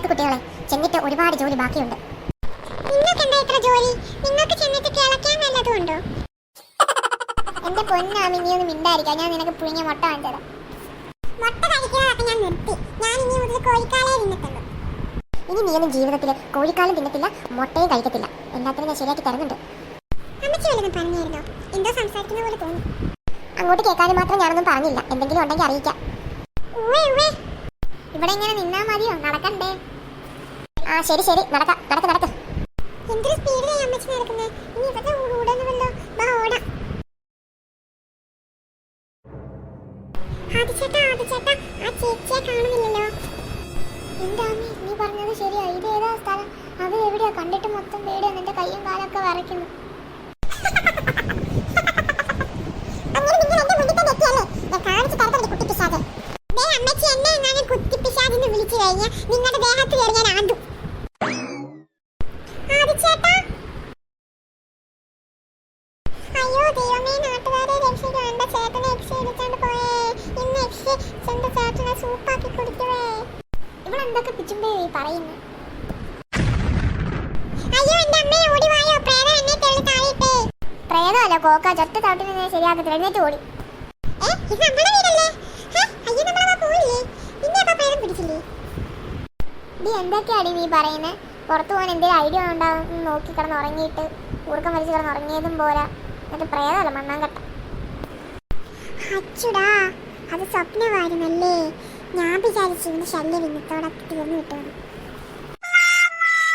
നോക്ക് കുട്ടികളെ, ചെന്നിട്ട് ഒരുപാട് ജോലി ബാക്കിയുണ്ട്. എന്റെ പൊന്നാമി, നീ ഒന്ന് മിണ്ടായിരിക്കാം. ഞാൻ നിനക്ക് പുഴുങ്ങിയ മുട്ട വാങ്ങിച്ചത്. ഇനി നീയൊന്നും ജീവിതത്തിൽ കോഴിക്കാലും തിന്നത്തില്ല, മുട്ടയും കഴിക്കത്തില്ല. എല്ലാത്തിനും ഞാൻ ശരിയാക്കി തരുന്നുണ്ട്. അങ്ങോട്ട് കേൾക്കാനും മാത്രം ഞാനൊന്നും പറഞ്ഞില്ല. എന്തെങ്കിലും ഉണ്ടെങ്കിൽ അറിയിക്കാം. ഇവിടെ ഇങ്ങനെ നിന്നാ മതിയോ? നടക്കണ്ടേ? ആ ശരി ശരി, നടക്കാം. നടക്ക്. എന്തൊരു സ്പീഡിലാണ് അമ്മച്ചി നടക്കുന്നത്. ഇനി ഇതൊക്കെ ഓടാനുമല്ലോ. വാ ഓടാം. ആദിച്ചേട്ടാ, ആ ചേച്ചിയെ കാണുന്നില്ലല്ലോ. എന്റെ അമ്മി, നീ പറഞ്ഞത് ശരിയാ. ഇത് ഏതാ സ്ഥലം? അത് എവിടെയാ? കണ്ടിട്ട് മൊത്തം പേടിയാ. നിന്റെ കയ്യും കാലൊക്കെ വരയ്ക്കുന്നു. നിങ്ങളുടെ ദേഹത്ത് കയറി ഞാൻ ആണ്ടു. അയ്യോ ദൈവമേ, നാട്ടുകാരെ രക്ഷിക്കാൻ. എന്റെ ചേട്ടനെ എക്സിടിച്ചോണ്ട് പോയേ. ഇന്ന് എന്റെ ചേട്ടനെ സൂപ്പാക്കി കുടിക്കുവേ. ഇവിടെ എന്തൊക്കെ പിച്ചുമ്പേ പറയുന്നു. അയ്യോ എന്റെ അമ്മേ, ഓടി വായോ. പ്രേതം എന്നെ തെളി താഴിട്ടേ. പ്രേതമല്ല കോക്ക, ചൊറ്റ ചവിട്ടിനെ ശരിയാക്കി എഴുന്നേറ്റ് ഓടി. ഇത് നമ്മുടെ വീടല്ലേ? അയ്യോ നമ്മളെ പോയില്ലേ? നിന്നെ അപ്പൊ പ്രേതം പിടിച്ചില്ലേ? നീ എന്തൊക്കെയാടി നീ പറയുന്നത്? പുറത്തു പോകാൻ എന്തെങ്കിലും ഐഡിയ ഉണ്ടാവും നോക്കി കിടന്ന് ഉറങ്ങിയിട്ട് ഊർക്കം വലിച്ച് കിടന്ന് ഉറങ്ങിയതും പോരാ. എന്നിട്ട് പ്രേതമല്ല, മണ്ണാങ്കട്ട. അച്ചുടാ, അത് സ്വപ്നമായിരുന്നല്ലേ. ഞാൻ വിചാരിച്ചു ഇന്ന് ശല്യം ഇന്നത്തോടെ തീർന്നു കിട്ടുമെന്ന്.